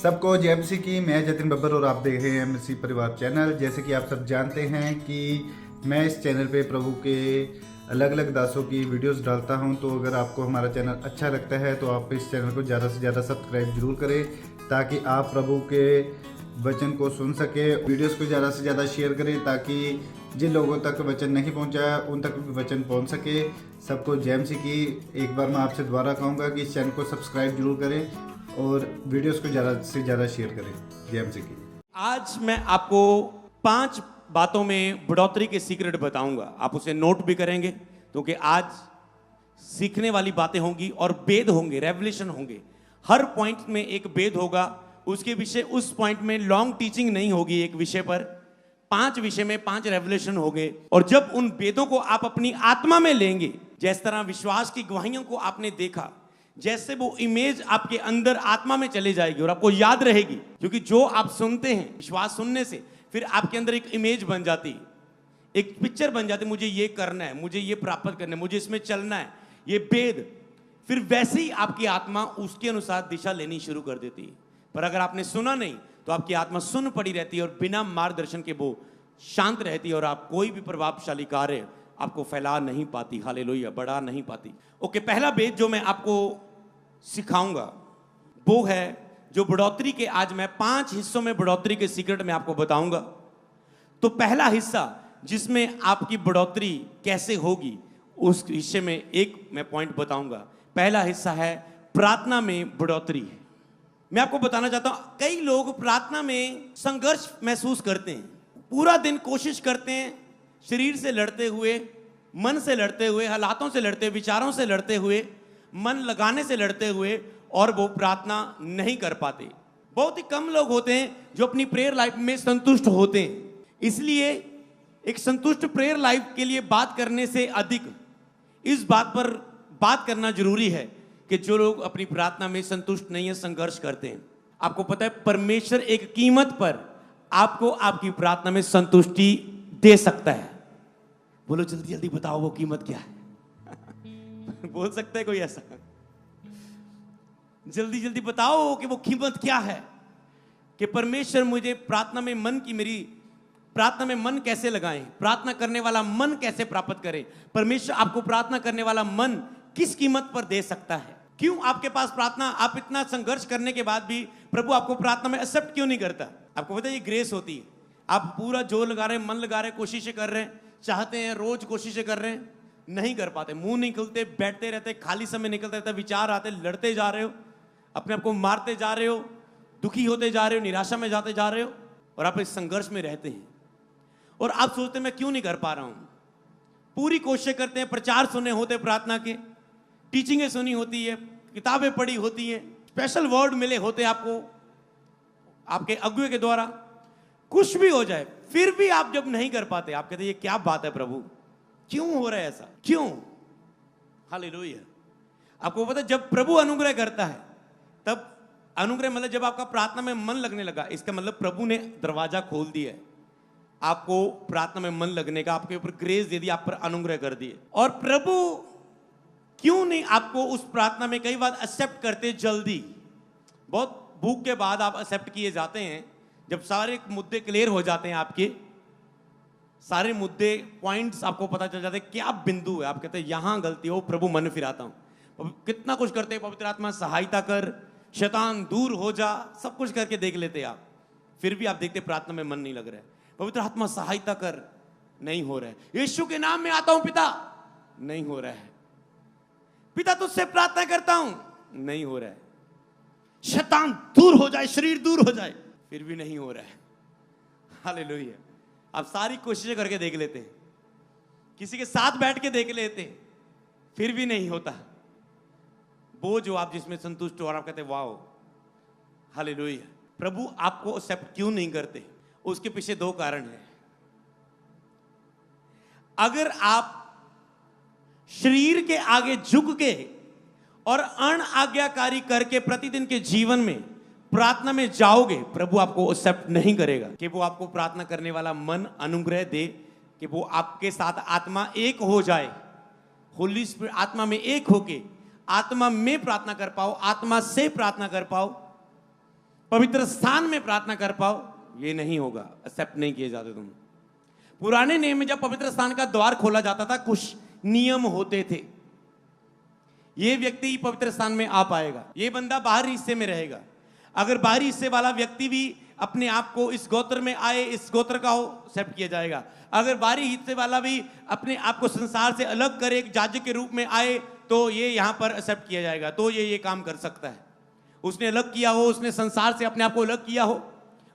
सबको जय मसीह की। मैं जतिन बब्बर और आप देख रहे हैं मसीह परिवार चैनल। जैसे कि आप सब जानते हैं कि मैं इस चैनल पे प्रभु के अलग अलग दासों की वीडियोस डालता हूं, तो अगर आपको हमारा चैनल अच्छा लगता है तो आप इस चैनल को ज़्यादा से ज़्यादा सब्सक्राइब जरूर करें, ताकि आप प्रभु के वचन को सुन सके। वीडियोस को ज़्यादा से ज़्यादा शेयर करें ताकि जिन लोगों तक वचन नहीं पहुंचा उन तक भी वचन पहुंच सके। सबको जय मसीह की। एक बार मैं आपसे दोबारा कहूँगा कि इस चैनल को सब्सक्राइब जरूर करें और वीडियोस को ज़्यादा से ज़्यादा शेयर करें। जय मसीह की। आज मैं आपको 5 बातों में बढ़ोतरी के सीक्रेट बताऊंगा। आप उसे नोट भी करेंगे क्योंकि आज सीखने वाली बातें होंगी और वेद होंगे, रेवलेशन होंगे। हर पॉइंट में एक वेद होगा, उसके विषय उस पॉइंट में लॉन्ग टीचिंग नहीं होगी। एक विषय पर 5 विषय में 5 रेवलेशन होंगे, और जब उन वेदों को आप अपनी आत्मा में लेंगे, जिस तरह विश्वास की गवाहियों को आपने देखा, जैसे वो इमेज आपके अंदर आत्मा में चले जाएगी और आपको याद रहेगी। क्योंकि जो आप सुनते हैं, विश्वास सुनने से फिर आपके अंदर एक इमेज बन जाती, एक पिक्चर बन जाती। मुझे ये करना है, मुझे ये प्राप्त करना है, मुझे इसमें चलना है, ये वेद। फिर वैसे ही आपकी आत्मा उसके अनुसार दिशा लेनी शुरू कर देती है। पर अगर आपने सुना नहीं तो आपकी आत्मा सुन पड़ी रहती है और बिना मार्गदर्शन के वो शांत रहती है और आप कोई भी प्रभावशाली कार्य आपको फैला नहीं पाती, हालेलुया, बढ़ा नहीं पाती। ओके, पहला वेद जो मैं आपको सिखाऊंगा वो है जो बढ़ोतरी के, आज मैं 5 हिस्सों में बढ़ोतरी के सीक्रेट में आपको बताऊंगा। तो पहला हिस्सा जिसमें आपकी बढ़ोतरी कैसे होगी, उस हिस्से में एक मैं पॉइंट बताऊंगा। पहला हिस्सा है प्रार्थना में बढ़ोतरी। मैं आपको बताना चाहता हूं, कई लोग प्रार्थना में संघर्ष महसूस करते हैं। पूरा दिन कोशिश करते हैं, शरीर से लड़ते हुए, मन से लड़ते हुए, हालातों से लड़ते हुए, विचारों से लड़ते हुए, मन लगाने से लड़ते हुए, और वो प्रार्थना नहीं कर पाते। बहुत ही कम लोग होते हैं जो अपनी प्रेयर लाइफ में संतुष्ट होते हैं। इसलिए एक संतुष्ट प्रेयर लाइफ के लिए बात करने से अधिक इस बात पर बात करना जरूरी है कि जो लोग अपनी प्रार्थना में संतुष्ट नहीं है, संघर्ष करते हैं। आपको पता है, परमेश्वर एक कीमत पर आपको आपकी प्रार्थना में संतुष्टि दे सकता है। बोलो जल्दी जल्दी बताओ वो कीमत क्या है। बोल सकता है कोई ऐसा? जल्दी जल्दी बताओ कि वो कीमत क्या है, कि परमेश्वर मुझे प्रार्थना में मन की, मेरी प्रार्थना में मन कैसे लगाएं, प्रार्थना करने वाला मन कैसे प्राप्त करें। परमेश्वर आपको प्रार्थना करने वाला मन किस कीमत पर दे सकता है। क्यों आपके पास प्रार्थना, आप इतना संघर्ष करने के बाद भी प्रभु आपको प्रार्थना में एक्सेप्ट क्यों नहीं करता? आपको पता है ये ग्रेस होती है। आप पूरा जोर लगा रहे हैं, मन लगा रहे हैं, कोशिशें कर रहे हैं, चाहते हैं, रोज कोशिशें कर रहे हैं, नहीं कर पाते। मुंह नहीं खुलते, बैठते रहते, खाली समय निकलता रहता, विचार आते, लड़ते जा रहे हो, अपने आप को मारते जा रहे हो, दुखी होते जा रहे हो, निराशा में जाते जा रहे हो, और आप इस संघर्ष में रहते हैं। और आप सोचते हैं मैं क्यों नहीं कर पा रहा हूं। पूरी कोशिश करते हैं, प्रचार सुने होते प्रार्थना के, टीचिंगें सुनी होती है, किताबें पढ़ी होती है, स्पेशल वर्ड मिले होते आपको आपके अगुए के द्वारा, कुछ भी हो जाए, फिर भी आप जब नहीं कर पाते, आप कहते ये क्या बात है प्रभु, क्यों हो रहा है ऐसा, क्यों? हालेलुया। आपको पता है, जब प्रभु अनुग्रह करता है, तब अनुग्रह मतलब जब आपका प्रार्थना में मन लगने लगा, इसका मतलब प्रभु ने दरवाजा खोल दिया है आपको प्रार्थना में मन लगने का, आपके ऊपर ग्रेस दे दी, आप पर अनुग्रह कर दिए। और प्रभु क्यों नहीं आपको उस प्रार्थना में कई बार एक्सेप्ट करते जल्दी? बहुत भूख के बाद आप एक्सेप्ट किए जाते हैं, जब सारे मुद्दे क्लियर हो जाते हैं, आपके सारे मुद्दे, पॉइंट्स आपको पता चल जाते हैं क्या बिंदु है, आप कहते हैं यहां गलती हो, प्रभु मन फिराता हूं। कितना कुछ करते हैं, पवित्र आत्मा सहायता कर, शैतान दूर हो जा, सब कुछ करके देख लेते हैं आप, फिर भी आप देखते प्रार्थना में मन नहीं लग रहा है। पवित्र आत्मा सहायता कर, नहीं हो रहा है। यीशु के नाम में आता हूं पिता, नहीं हो रहा है। पिता तुझसे प्रार्थना करता हूं, नहीं हो रहा है। शैतान दूर हो जाए, शरीर दूर हो जाए, फिर भी नहीं हो रहा है। हालेलुया। आप सारी कोशिशें करके देख लेते हैं, किसी के साथ बैठ के देख लेते हैं, फिर भी नहीं होता। वो जो आप जिसमें संतुष्ट हो और आप कहते वाओ, हालेलुया। प्रभु आपको एक्सेप्ट क्यों नहीं करते? उसके पीछे 2 कारण हैं। अगर आप शरीर के आगे झुक के और अनआज्ञाकारी करके प्रतिदिन के जीवन में प्रार्थना में जाओगे, प्रभु आपको एक्सेप्ट नहीं करेगा कि वो आपको प्रार्थना करने वाला मन अनुग्रह दे, कि वो आपके साथ आत्मा एक हो जाए, होली स्पिरिट आत्मा में एक होके आत्मा में प्रार्थना कर पाओ, आत्मा से प्रार्थना कर पाओ। पवित्र स्थान में प्रार्थना कर पाओ, ये नहीं होगा, एक्सेप्ट नहीं किए जाते तुम। पुराने नियम में जब पवित्र स्थान का द्वार खोला जाता था, कुछ नियम होते थे। ये व्यक्ति पवित्र स्थान में आ पाएगा, ये बंदा बाहरी हिस्से में रहेगा। अगर बाहरी हिस्से वाला व्यक्ति भी अपने आप को इस गोत्र में आए, इस गोत्र का हो, एक्सेप्ट किया जाएगा। अगर बाहरी हिस्से वाला भी अपने आप को संसार से अलग करे, एक याजक के रूप में आए, तो ये यहां पर एक्सेप्ट किया जाएगा, तो ये काम कर सकता है। उसने अलग किया हो, उसने संसार से अपने आप को अलग किया हो,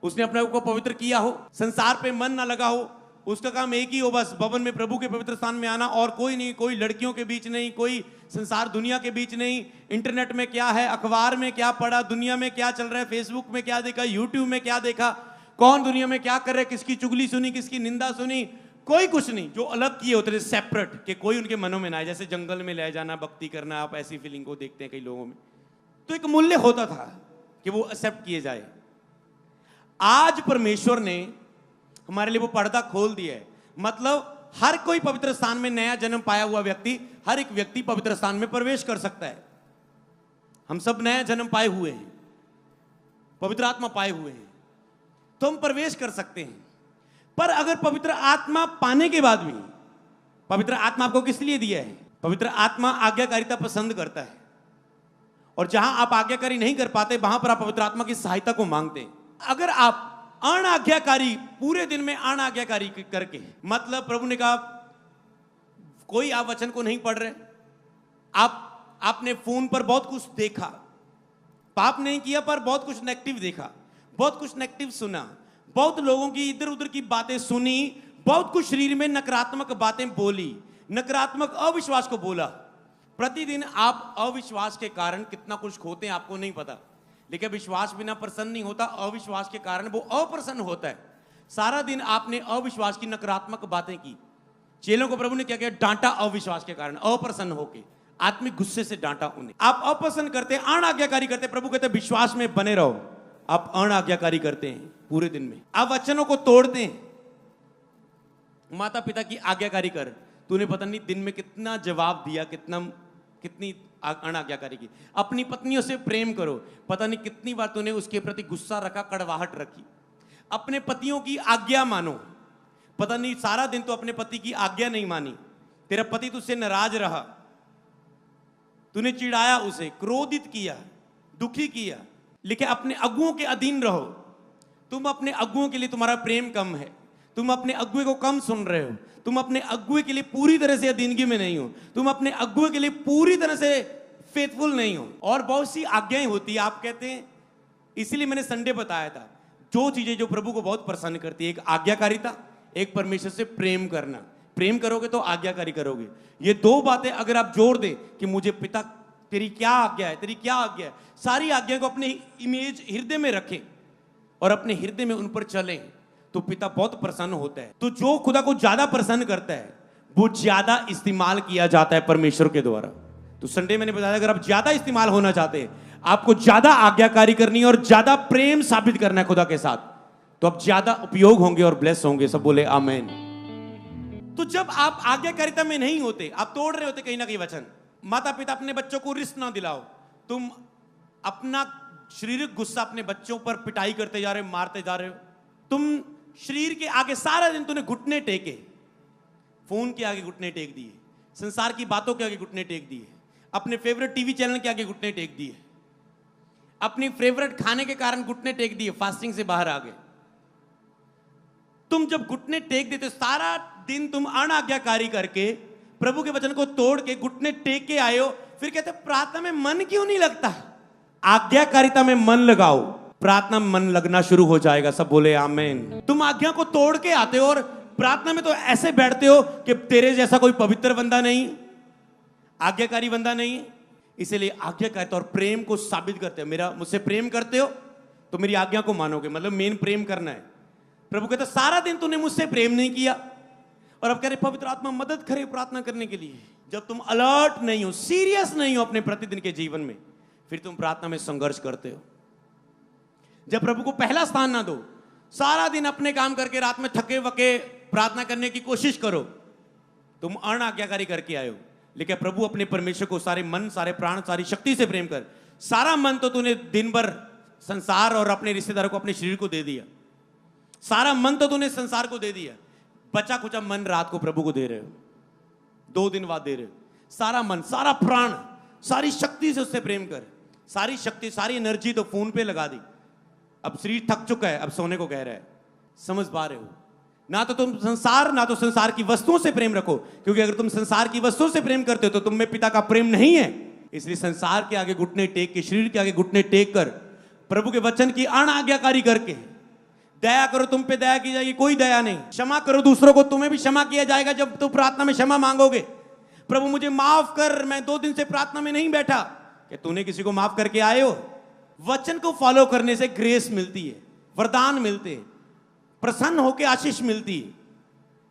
उसने अपने आप को पवित्र किया हो, संसार पे मन ना लगा हो, उसका काम एक ही हो, बस भवन में प्रभु के पवित्र स्थान में आना, और कोई नहीं, कोई लड़कियों के बीच नहीं, कोई संसार दुनिया के बीच नहीं। इंटरनेट में क्या है, अखबार में क्या पढ़ा, दुनिया में क्या चल रहा है, फेसबुक में क्या देखा, यूट्यूब में क्या देखा, कौन दुनिया में क्या कर रहा है, किसकी चुगली सुनी, किसकी निंदा सुनी, कोई कुछ नहीं। जो अलग किए होते थे सेपरेट, कि कोई उनके मनों में ना आए, जैसे जंगल में ले जाना, भक्ति करना, आप ऐसी फीलिंग को देखते हैं कई लोगों में। तो एक मूल्य होता था कि वो एक्सेप्ट किए जाए। आज परमेश्वर ने हमारे लिए वो पर्दा खोल दिया है, मतलब हर कोई पवित्र स्थान में नया जन्म पाया हुआ व्यक्ति, हर एक व्यक्ति पवित्र स्थान में प्रवेश कर सकता है। हम सब नया जन्म पाए हुए हैं, पवित्र आत्मा पाए हुए हैं, तो हम प्रवेश कर सकते हैं। पर अगर पवित्र आत्मा पाने के बाद भी, पवित्र आत्मा आपको किस लिए दिया है? पवित्र आत्मा आज्ञाकारिता पसंद करता है, और जहां आप आज्ञाकारी नहीं कर पाते, वहां पर आप पवित्र आत्मा की सहायता को मांगते हैं। अगर आप अनाज्ञाकारी, पूरे दिन में अनाज्ञाकारी करके, मतलब प्रभु ने कहा कोई आप वचन को नहीं पढ़ रहे, आपने फोन पर बहुत कुछ देखा, पाप नहीं किया पर बहुत कुछ नेगेटिव देखा, बहुत कुछ नेगेटिव सुना, बहुत लोगों की इधर उधर की बातें सुनी, बहुत कुछ शरीर में नकारात्मक बातें बोली, नकारात्मक अविश्वास को बोला। प्रतिदिन आप अविश्वास के कारण कितना कुछ खोते हैं आपको नहीं पता, लेकिन विश्वास बिना प्रसन्न नहीं होता, अविश्वास के कारण वो अप्रसन्न होता है। सारा दिन आपने अविश्वास की नकारात्मक बातें की। चेलों को प्रभु ने क्या किया? डांटा अविश्वास के कारण, अप्रसन्न होके, आत्मिक गुस्से से डांटा उन्हें। आप अप्रसन्न करते, अनाज्ञाकारी करते, प्रभु कहते विश्वास में बने रहो। आप अनाज्ञाकारी करते हैं पूरे दिन में, आप वचनों को तोड़ते हैं। माता पिता की आज्ञाकारी कर, तूने पता नहीं दिन में कितना जवाब दिया, कितनी अनाज्ञाकारी की। अपनी पत्नियों से प्रेम करो, पता नहीं कितनी बार तूने उसके प्रति गुस्सा रखा, कड़वाहट रखी। अपने पतियों की आज्ञा मानो, पता नहीं सारा दिन तो अपने पति की आज्ञा नहीं मानी, तेरा पति तुझसे नाराज रहा, तूने चिढ़ाया उसे, क्रोधित किया, दुखी किया। लेकिन अपने अगुओं के अधीन रहो। तुम अपने अगुओं के लिए, तुम्हारा प्रेम कम है, तुम अपने अगुए को कम सुन रहे हो, तुम अपने अगुए के लिए पूरी तरह से अधीनगी में नहीं हो, तुम अपने अगुए के लिए पूरी तरह से फेथफुल नहीं हो। और बहुत सी आज्ञाएं होती है, आप कहते हैं, इसीलिए मैंने संडे बताया था, जो चीजें जो प्रभु को बहुत प्रसन्न करती है, एक आज्ञाकारिता, एक परमेश्वर से प्रेम करना। प्रेम करोगे तो आज्ञाकारी करोगे। ये दो बातें अगर आप जोड़ दे कि मुझे पिता तेरी क्या आज्ञा है, तेरी क्या आज्ञा है, सारी आज्ञा को अपने इमेज हृदय में रखें और अपने हृदय में उन पर चलें, तो पिता बहुत प्रसन्न होता है। तो जो खुदा को ज्यादा प्रसन्न करता है वो ज्यादा इस्तेमाल किया जाता है परमेश्वर के द्वारा। तो संडे मैंने बताया, अगर आप ज्यादा इस्तेमाल होना चाहते हैं, आपको ज्यादा आज्ञाकारी करनी है और ज्यादा प्रेम साबित करना है खुदा के साथ, तो आप ज्यादा उपयोग होंगे और ब्लेस होंगे। सब बोले आमेन। तो जब आप आज्ञाकारिता में नहीं होते, आप तोड़ रहे होते कहीं ना कहीं वचन। माता पिता अपने बच्चों को रिस्क ना दिलाओ, तुम अपना शारीरिक गुस्सा अपने बच्चों पर पिटाई करते जा रहे हो, मारते जा रहे हो। तुम शरीर के आगे सारा दिन तूने घुटने टेके, फोन के आगे घुटने टेक दिए, संसार की बातों के आगे घुटने टेक दिए, अपने फेवरेट टीवी चैनल के आगे घुटने टेक दिए, अपनी फेवरेट खाने के कारण घुटने टेक दिए, फास्टिंग से बाहर आ गए। तुम जब घुटने टेक देते, सारा दिन तुम अनाज्ञाकारी करके प्रभु के वचन को तोड़ के घुटने टेक के आए हो, फिर कहते प्रार्थना में मन क्यों नहीं लगता? आज्ञाकारिता में मन लगाओ, प्रार्थना में मन लगना शुरू हो जाएगा। सब बोले आमेन। तुम आज्ञा को तोड़ के आते हो और प्रार्थना में तो ऐसे बैठते हो कि तेरे जैसा कोई पवित्र बंदा नहीं, आज्ञाकारी बंदा नहीं। इसलिए आज्ञाकारिता और प्रेम को साबित करते हो। मुझसे प्रेम करते हो तो मेरी आज्ञा को मानोगे, मतलब मेन प्रेम करना है। प्रभु कहते सारा दिन तूने मुझसे प्रेम नहीं किया, और अब कह रहे पवित्र आत्मा मदद करे प्रार्थना करने के लिए। जब तुम अलर्ट नहीं हो, सीरियस नहीं हो अपने प्रतिदिन के जीवन में, फिर तुम प्रार्थना में संघर्ष करते हो। जब प्रभु को पहला स्थान ना दो, सारा दिन अपने काम करके रात में थके वके प्रार्थना करने की कोशिश करो, तुम अनाज्ञाकारी करके आए हो। लेकिन प्रभु अपने परमेश्वर को सारे मन, सारे प्राण, सारी शक्ति से प्रेम कर। सारा मन तो तूने दिन भर संसार और अपने रिश्तेदारों को, अपने शरीर को दे दिया। सारा मन तो तूने संसार को दे दिया, बचा कुचा मन रात को प्रभु को दे रहे हो, 2 दिन बाद दे रहे हो। सारा मन, सारा प्राण, सारी शक्ति से उससे प्रेम कर। सारी शक्ति, सारी एनर्जी तो फोन पे लगा दी। अब शरीर थक चुका है, अब सोने को कह रहा है। समझ पा रहे हो? ना तो तुम संसार, ना तो संसार की वस्तुओं से प्रेम रखो, क्योंकि अगर तुम संसार की वस्तुओं से प्रेम करते हो तो तुम में पिता का प्रेम नहीं है। इसलिए संसार के आगे घुटने टेक के, शरीर के आगे घुटने टेक कर, प्रभु के वचन की अनाज्ञाकारी करके, दया करो, तुम पे दया की जाएगी, कोई दया नहीं। क्षमा करो दूसरों को, तुम्हें भी क्षमा किया जाएगा जब तुम प्रार्थना में क्षमा मांगोगे। प्रभु मुझे माफ कर, मैं 2 दिन से प्रार्थना में नहीं बैठा। क्या तूने किसी को माफ करके आए हो? वचन को फॉलो करने से ग्रेस मिलती है, वरदान मिलते हैं, प्रसन्न होकर आशीष मिलती है।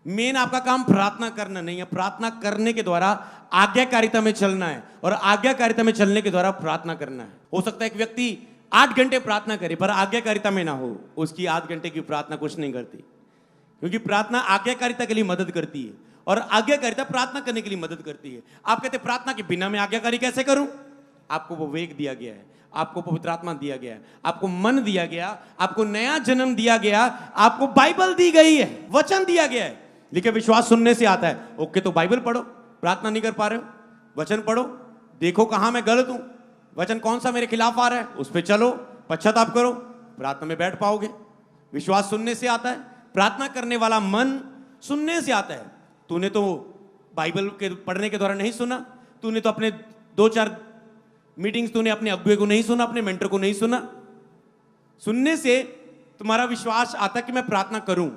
मेन आपका काम प्रार्थना करना नहीं है, प्रार्थना करने के द्वारा आज्ञाकारिता में चलना है, और आज्ञाकारिता में चलने के द्वारा प्रार्थना करना है। हो सकता है एक व्यक्ति 8 घंटे प्रार्थना करे पर आज्ञाकारिता में ना हो, उसकी 8 घंटे की प्रार्थना कुछ नहीं करती, क्योंकि प्रार्थना आज्ञाकारिता के लिए मदद करती है और आज्ञाकारिता प्रार्थना करने के लिए मदद करती है। आप कहते प्रार्थना के बिना मैं आज्ञाकारी कैसे करूं? आपको वो विवेक दिया गया है, आपको पवित्र आत्मा दिया गया है, आपको मन दिया गया, आपको नया जन्म दिया गया, आपको बाइबल दी गई है, वचन दिया गया है। लेकिन विश्वास सुनने से आता है। ओके, तो बाइबल पढ़ो, प्रार्थना नहीं कर पा रहे हो, वचन पढ़ो, देखो कहां मैं गलत हूं, वचन कौन सा मेरे खिलाफ आ रहा है, उस पर चलो, पश्चाताप करो, प्रार्थना में बैठ पाओगे। विश्वास सुनने से आता है, प्रार्थना करने वाला मन सुनने से आता है। तूने तो बाइबल के पढ़ने के द्वारा नहीं सुना, तूने तो अपने 2-4 मीटिंग्स, तूने अपने अगुए को नहीं सुना, अपने मेंटर को नहीं सुना। सुनने से तुम्हारा विश्वास आता है कि मैं प्रार्थना करूं।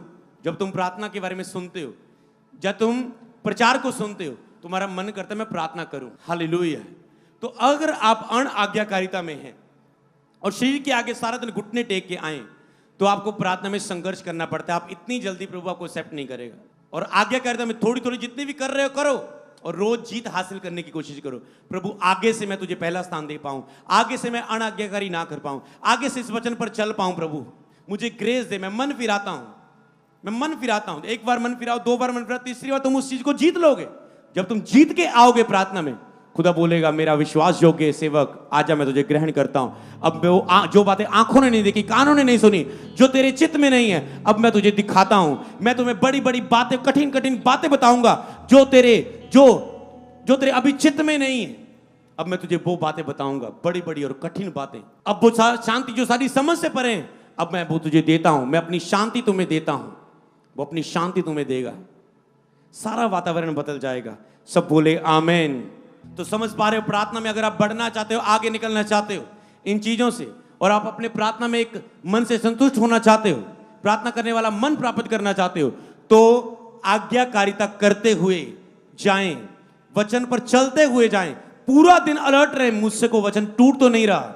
जब तुम प्रार्थना के बारे में सुनते हो, जब तुम प्रचार को सुनते हो, तुम्हारा मन करता है मैं प्रार्थना करूं। हालेलुया। तो अगर आप अण आज्ञाकारिता में हैं और शरीर के आगे सारा दिन घुटने टेक के आए, तो आपको प्रार्थना में संघर्ष करना पड़ता है। आप इतनी जल्दी प्रभु आपको एक्सेप्ट नहीं करेगा। और आज्ञाकारिता में थोड़ी थोड़ी जितनी भी कर रहे हो करो, और रोज जीत हासिल करने की कोशिश करो। प्रभु आगे से मैं तुझे पहला स्थान दे पाऊं, आगे से मैं अनाज्ञाकारी ना कर पाऊं, आगे से इस वचन पर चल पाऊं। प्रभु मुझे ग्रेस दे। मैं मन फिराता हूं, मैं मन फिराता हूं। 1 बार मन फिराओ, 2 बार मन फिराओ, तीसरी बार तुम उस चीज को जीत लोगे। जब तुम जीत के आओगे प्रार्थना में, खुदा बोलेगा मेरा विश्वास योग्य सेवक, आजा मैं तुझे ग्रहण करता हूं। अब वो जो बातें आंखों ने नहीं देखी, कानों ने नहीं सुनी, जो तेरे चित्त में नहीं है, अब मैं तुझे दिखाता हूं। मैं तुम्हें बड़ी बड़ी बातें, कठिन कठिन बातें बताऊंगा जो तेरे अभी चित्त में नहीं है। अब मैं तुझे वो बातें बताऊंगा, बड़ी बड़ी और कठिन बातें। अब वो शांति जो सारी समझ से परे हैं, अब मैं वो तुझे देता हूं। मैं अपनी शांति तुम्हें देता हूं, वो अपनी शांति तुम्हें देगा। सारा वातावरण बदल जाएगा। सब बोले आमेन। तो समझ पा रहे हो, प्रार्थना में अगर आप बढ़ना चाहते हो, आगे निकलना चाहते हो इन चीजों से, और आप अपने प्रार्थना में एक मन से संतुष्ट होना चाहते हो, प्रार्थना करने वाला मन प्राप्त करना चाहते हो, तो आज्ञाकारिता करते हुए जाएं, वचन पर चलते हुए जाएं, पूरा दिन अलर्ट रहे, मुझसे को वचन टूट तो नहीं रहा।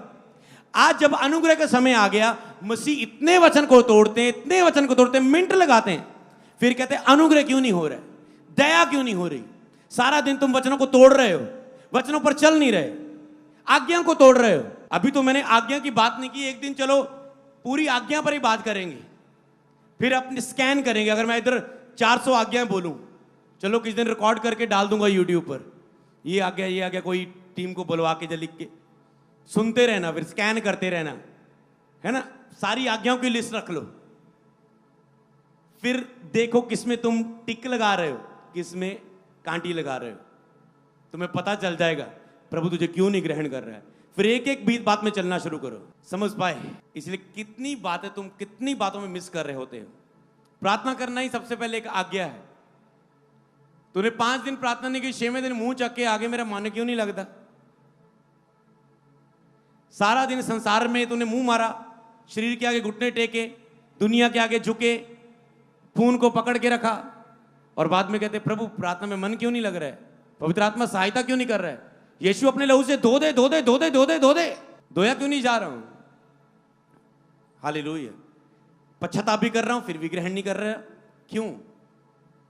आज जब अनुग्रह का समय आ गया, मसीह इतने वचन को तोड़ते हैं, इतने वचन को तोड़ते हैं, मिनट लगाते हैं, फिर कहते हैं अनुग्रह क्यों नहीं हो रहा है, दया क्यों नहीं हो रही। सारा दिन तुम वचनों को तोड़ रहे हो, वचनों पर चल नहीं रहे, आज्ञा को तोड़ रहे हो। अभी तो मैंने आज्ञा की बात नहीं की, एक दिन चलो पूरी आज्ञा पर ही बात करेंगे, फिर अपने स्कैन करेंगे। अगर मैं इधर 400 आज्ञाएं बोलूं, चलो किस दिन रिकॉर्ड करके डाल दूंगा यूट्यूब पर, ये आज्ञा, कोई टीम को बुलवा के लिख के सुनते रहना, फिर स्कैन करते रहना, है ना। सारी आज्ञाओं की लिस्ट रख लो, फिर देखो किसमें तुम टिक लगा रहे हो, किसमें कांटी लगा रहे हो, तुम्हें पता चल जाएगा प्रभु तुझे क्यों नहीं ग्रहण कर रहा है। फिर एक एक बीत बात में चलना शुरू करो। समझ पाए? इसलिए कितनी बातें तुम कितनी बातों में मिस कर रहे होते हो। प्रार्थना करना ही सबसे पहले एक आज्ञा है। तूने 5 दिन प्रार्थना नहीं की, 6वें दिन मुंह चक के आगे मेरा मन क्यों नहीं लगता। सारा दिन संसार में तूने मुंह मारा, शरीर के आगे घुटने टेके, दुनिया के आगे झुके, फोन को पकड़ के रखा, और बाद में कहते प्रभु प्रार्थना में मन क्यों नहीं लग रहा है, पवित्र आत्मा सहायता क्यों नहीं कर रहा है, यीशु अपने लहू से धो दे, धोया क्यों नहीं जा रहा हूं। हालेलुया। पश्चाताप भी कर रहा हूं, फिर भी ग्रहण नहीं कर रहा, क्यों?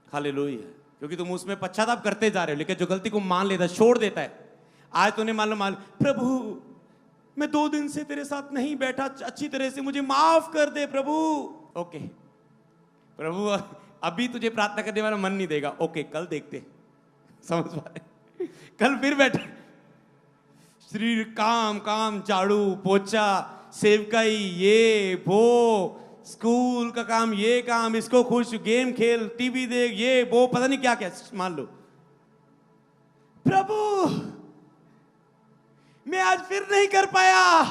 हालेलुया। क्योंकि तुम उसमें पश्चाताप करते जा रहे हो, लेकिन जो गलती को मान लेता है, छोड़ देता है। आज तूने मान लो प्रभु मैं 2 दिन से तेरे साथ नहीं बैठा अच्छी तरह से, मुझे माफ कर दे प्रभु। ओके प्रभु, अभी तुझे प्रार्थना करने वाला मन नहीं देगा, ओके कल देखते। समझ पा रहे? कल फिर बैठे, शरीर काम झाड़ू पोछा सेवकाई, ये वो, स्कूल का काम, ये काम, इसको खुश, गेम खेल, टीवी देख, ये वो, पता नहीं क्या क्या मान लो। प्रभु मैं आज फिर नहीं कर पाया,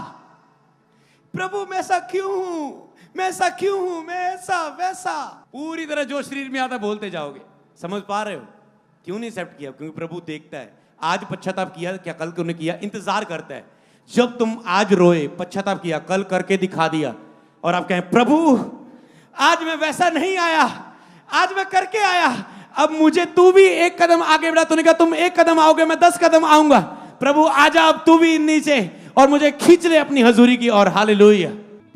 प्रभु मैं ऐसा क्यों हूं, मैं ऐसा क्यों हूं, मैं ऐसा वैसा, पूरी तरह जो शरीर में आता बोलते जाओगे। समझ पा रहे हो क्यों नहीं एक्सेप्ट किया? क्योंकि प्रभु देखता है आज पश्चाताप किया क्या, कल क्यों नहीं किया, इंतजार करता है। जब तुम आज रोए, पश्चाताप किया, कल करके दिखा दिया, और आप कहें प्रभु आज मैं वैसा नहीं आया, आज मैं करके आया, अब मुझे तू भी एक कदम आगे बढ़ा। तूने कहा तुम एक कदम आओगे मैं 10 कदम आऊंगा। प्रभु आजा अब तू भी नीचे और मुझे खींच ले अपनी हजूरी की ओर। हालेलुया।